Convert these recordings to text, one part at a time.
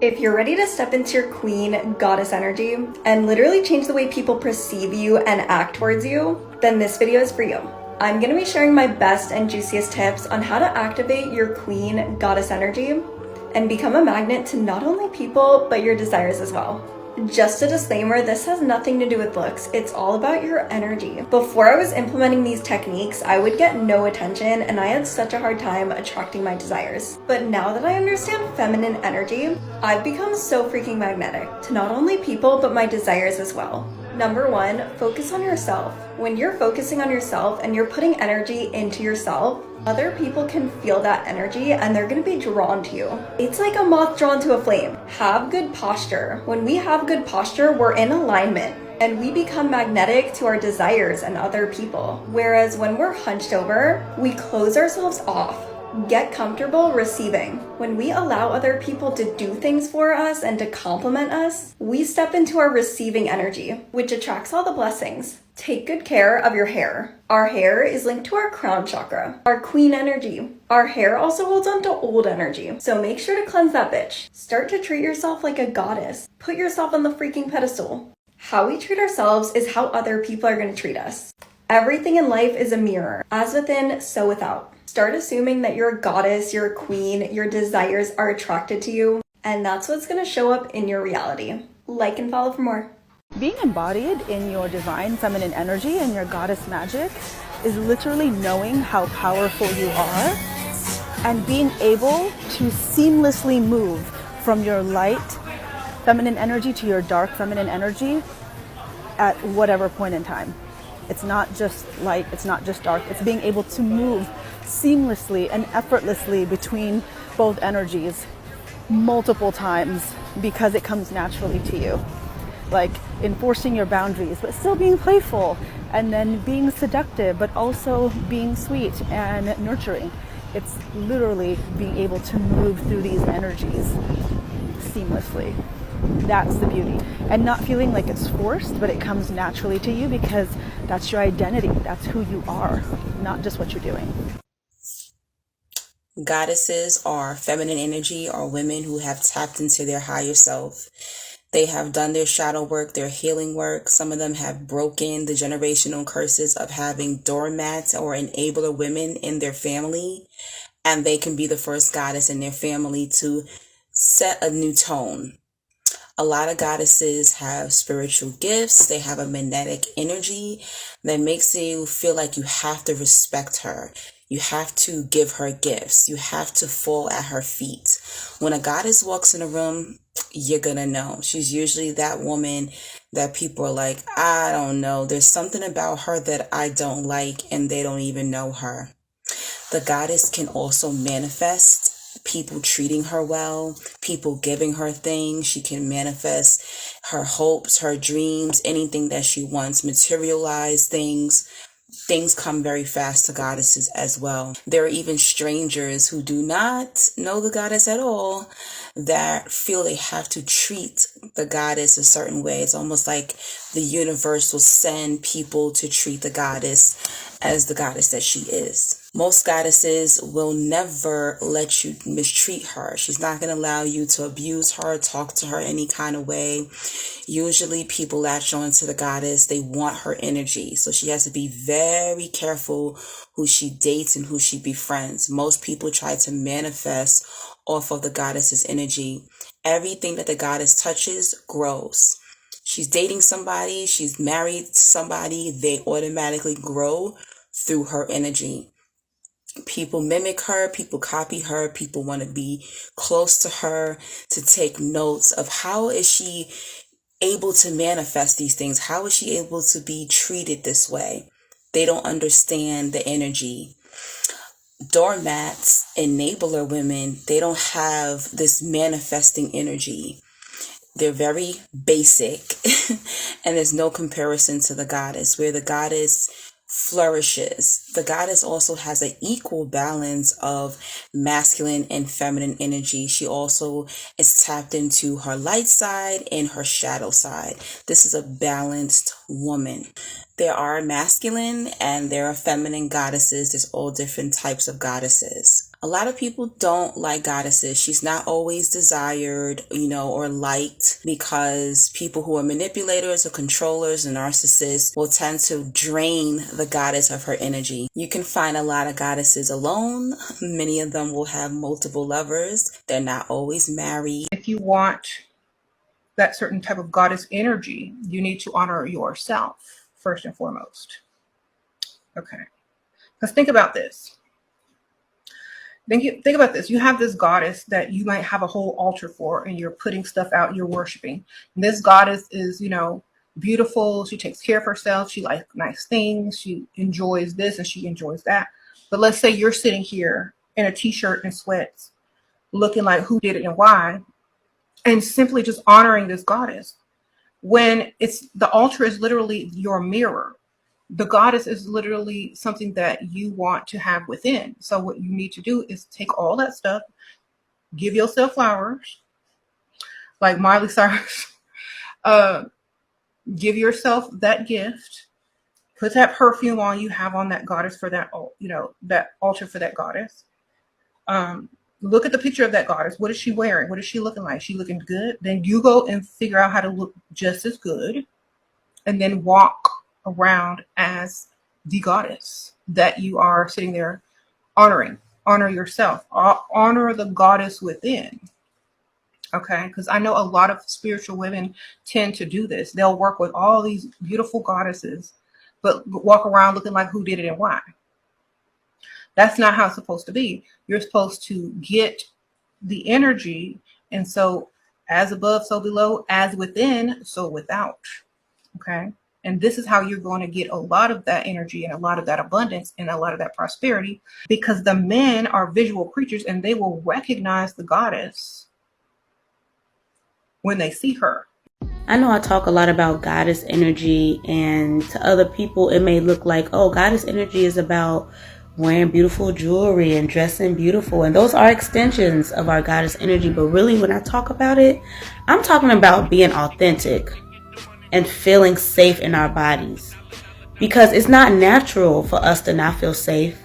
If you're ready to step into your queen goddess energy and literally change the way people perceive you and act towards you, then this video is for you. I'm going to be sharing my best and juiciest tips on how to activate your queen goddess energy and become a magnet to not only people, but your desires as well. Just a disclaimer, this has nothing to do with looks. It's all about your energy. Before I was implementing these techniques, I would get no attention and I had such a hard time attracting my desires. But now that I understand feminine energy, I've become so freaking magnetic to not only people, but my desires as well. Number one, focus on yourself. When you're focusing on yourself and you're putting energy into yourself, other people can feel that energy and they're going to be drawn to you. It's like a moth drawn to a flame. Have good posture. When we have good posture, we're in alignment and we become magnetic to our desires and other people. Whereas when we're hunched over, we close ourselves off. Get comfortable receiving. When we allow other people to do things for us and to compliment us, we step into our receiving energy, which attracts all the blessings. Take good care of your hair. Our hair is linked to our crown chakra, our queen energy. Our hair also holds on to old energy, so make sure to cleanse that bitch. Start to treat yourself like a goddess. Put yourself on the freaking pedestal. How we treat ourselves is how other people are going to treat us. Everything in life is a mirror. As within, so without. Start assuming that you're a goddess, you're a queen, your desires are attracted to you, and that's what's going to show up in your reality. Like and follow for more. Being embodied in your divine feminine energy and your goddess magic is literally knowing how powerful you are and being able to seamlessly move from your light feminine energy to your dark feminine energy at whatever point in time. It's not just light, it's not just dark, it's being able to move seamlessly and effortlessly between both energies multiple times because it comes naturally to you. Like enforcing your boundaries, but still being playful, and then being seductive, but also being sweet and nurturing. It's literally being able to move through these energies seamlessly. That's the beauty. And not feeling like it's forced, but it comes naturally to you because that's your identity. That's who you are, not just what you're doing. Goddesses are feminine energy, or women who have tapped into their higher self. They have done their shadow work, their healing work. Some of them have broken the generational curses of having doormats or enabler women in their family. And they can be the first goddess in their family to set a new tone. A lot of goddesses have spiritual gifts. They have a magnetic energy that makes you feel like you have to respect her. You have to give her gifts. You have to fall at her feet. When a goddess walks in a room, you're gonna know. She's usually that woman that people are like, I don't know. There's something about her that I don't like, and they don't even know her. The goddess can also manifest people treating her well, people giving her things. She can manifest her hopes, her dreams, anything that she wants, materialize things. Things come very fast to goddesses as well. There are even strangers who do not know the goddess at all that feel they have to treat the goddess a certain way. It's almost like the universe will send people to treat the goddess as the goddess that she is. Most goddesses will never let you mistreat her. She's not going to allow you to abuse her, talk to her any kind of way. Usually people latch on to the goddess. They want her energy. So she has to be very careful who she dates and who she befriends. Most people try to manifest off of the goddess's energy. Everything that the goddess touches grows. She's dating somebody, she's married to somebody, they automatically grow through her energy. People mimic her, people copy her, people want to be close to her to take notes of how is she able to manifest these things? How is she able to be treated this way? They don't understand the energy. Doormats, enabler women, they don't have this manifesting energy. They're very basic and there's no comparison to the goddess. Where the goddess flourishes, the goddess also has an equal balance of masculine and feminine energy. She also is tapped into her light side and her shadow side. This is a balanced woman. There are masculine and there are feminine goddesses. There's all different types of goddesses. A lot of people don't like goddesses. She's not always desired, or liked, because people who are manipulators or controllers and narcissists will tend to drain the goddess of her energy. You can find a lot of goddesses alone. Many of them will have multiple lovers. They're not always married. If you want that certain type of goddess energy, you need to honor yourself first and foremost. Okay. Let's think about this. Think about this. You have this goddess that you might have a whole altar for, and you're putting stuff out, you're worshiping. And this goddess is, beautiful. She takes care of herself. She likes nice things. She enjoys this and she enjoys that. But let's say you're sitting here in a t-shirt and sweats, looking like who did it and why, and simply just honoring this goddess. When the altar is literally your mirror. The goddess is literally something that you want to have within. So what you need to do is take all that stuff, give yourself flowers, like Miley Cyrus, give yourself that gift, put that perfume on you have on that goddess for that, that altar for that goddess. Look at the picture of that goddess. What is she wearing? What is she looking like? She looking good? Then you go and figure out how to look just as good, and then walk around as the goddess that you are sitting there honoring. Honor yourself. Honor the goddess within. Okay, because I know a lot of spiritual women tend to do this. They'll work with all these beautiful goddesses, but walk around looking like who did it and why. That's not how it's supposed to be. You're supposed to get the energy, and so as above, so below, as within, so without. Okay. And this is how you're going to get a lot of that energy and a lot of that abundance and a lot of that prosperity, because the men are visual creatures and they will recognize the goddess when they see her. I know I talk a lot about goddess energy, and to other people it may look like, oh, goddess energy is about wearing beautiful jewelry and dressing beautiful, and those are extensions of our goddess energy. But really, when I talk about it, I'm talking about being authentic and feeling safe in our bodies, because it's not natural for us to not feel safe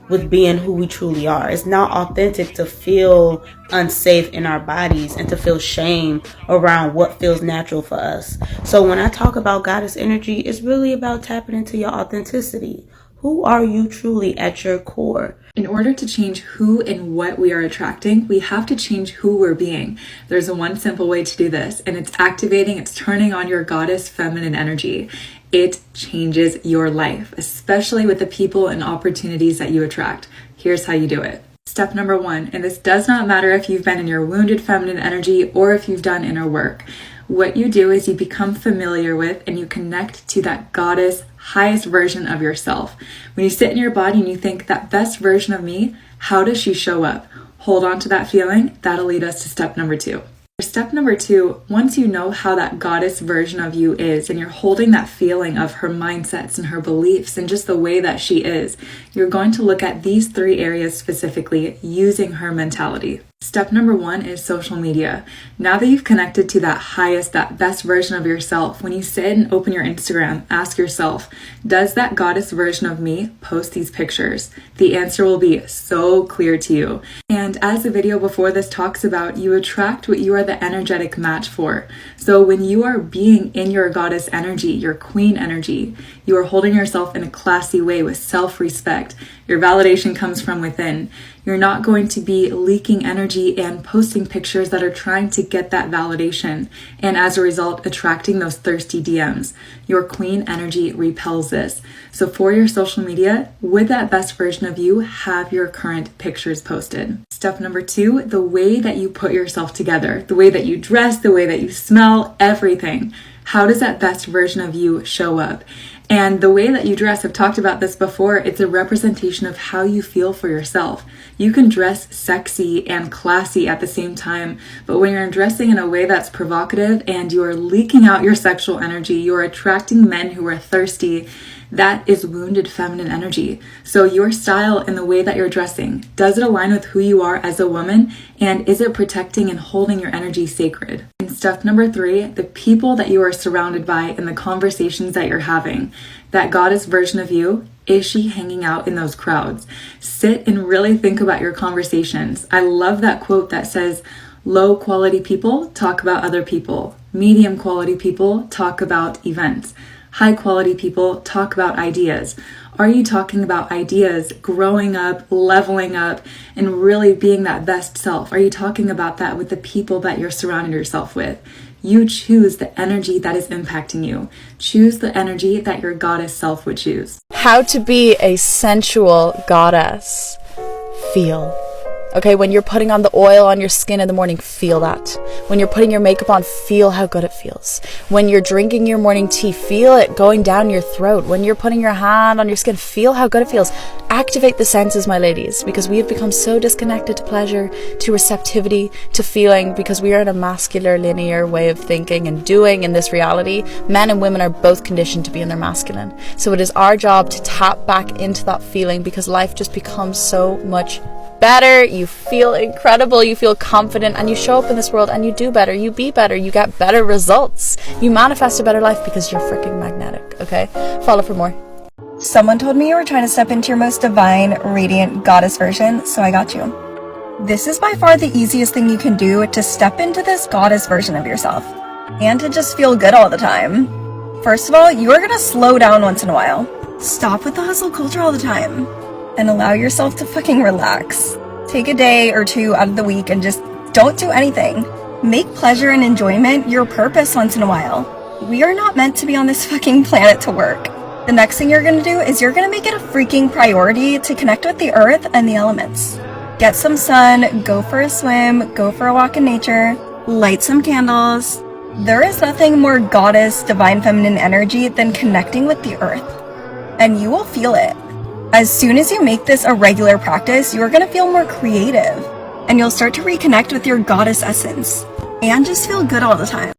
with being who we truly are. It's not authentic to feel unsafe in our bodies and to feel shame around what feels natural for us. So when I talk about goddess energy, it's really about tapping into your authenticity. Who are you truly at your core? In order to change who and what we are attracting, we have to change who we're being. There's one simple way to do this, and it's turning on your goddess feminine energy. It changes your life, especially with the people and opportunities that you attract. Here's how you do it. Step number 1, and this does not matter if you've been in your wounded feminine energy or if you've done inner work. What you do is you become familiar with and you connect to that goddess highest version of yourself. When you sit in your body and you think, that best version of me, how does she show up? Hold on to that feeling. That'll lead us to step number 2. For step number 2, once you know how that goddess version of you is, and you're holding that feeling of her mindsets and her beliefs and just the way that she is, you're going to look at these 3 areas specifically using her mentality. Step number 1 is social media. Now that you've connected to that best version of yourself, when you sit and open your Instagram, ask yourself, does that goddess version of me post these pictures? The answer will be so clear to you. And as the video before this talks about, you attract what you are the energetic match for. So when you are being in your goddess energy, your queen energy, you are holding yourself in a classy way with self-respect. Your validation comes from within. You're not going to be leaking energy and posting pictures that are trying to get that validation, and as a result, attracting those thirsty DMs. Your queen energy repels this. So for your social media, with that best version of you, have your current pictures posted. Step number 2, the way that you put yourself together, the way that you dress, the way that you smell, everything. How does that best version of you show up? And the way that you dress, I've talked about this before, it's a representation of how you feel for yourself. You can dress sexy and classy at the same time, but when you're dressing in a way that's provocative and you are leaking out your sexual energy, you're attracting men who are thirsty, that is wounded feminine energy. So your style and the way that you're dressing, does it align with who you are as a woman? And is it protecting and holding your energy sacred? And step number 3, the people that you are surrounded by and the conversations that you're having. That goddess version of you Is she hanging out in those crowds? Sit and really think about your conversations. I love that quote that says, low quality people talk about other people. Medium quality people talk about events. High quality people talk about ideas. Are you talking about ideas, growing up, leveling up, and really being that best self? Are you talking about that with the people that you're surrounding yourself with? You choose the energy that is impacting you. Choose the energy that your goddess self would choose. How to be a sensual goddess. Feel. Okay, when you're putting on the oil on your skin in the morning, feel that. When you're putting your makeup on, feel how good it feels. When you're drinking your morning tea, feel it going down your throat. When you're putting your hand on your skin, feel how good it feels. Activate the senses, my ladies, because we have become so disconnected to pleasure, to receptivity, to feeling, because we are in a masculine, linear way of thinking and doing in this reality. Men and women are both conditioned to be in their masculine. So it is our job to tap back into that feeling, because life just becomes so much better. You feel incredible, you feel confident, and you show up in this world and you do better, you be better, you get better results, you manifest a better life because you're freaking magnetic. Okay, follow for more. Someone told me you were trying to step into your most divine, radiant goddess version, so I got you. This is by far the easiest thing you can do to step into this goddess version of yourself, and to just feel good all the time. First of all, you are gonna slow down once in a while. Stop with the hustle culture all the time, and allow yourself to fucking relax. Take a day or two out of the week and just don't do anything. Make pleasure and enjoyment your purpose once in a while. We are not meant to be on this fucking planet to work. The next thing you're gonna do is you're gonna make it a freaking priority to connect with the earth and the elements. Get some sun, go for a swim, go for a walk in nature, light some candles. There is nothing more goddess, divine feminine energy than connecting with the earth. And you will feel it. As soon as you make this a regular practice, you're gonna feel more creative, and you'll start to reconnect with your goddess essence, and just feel good all the time.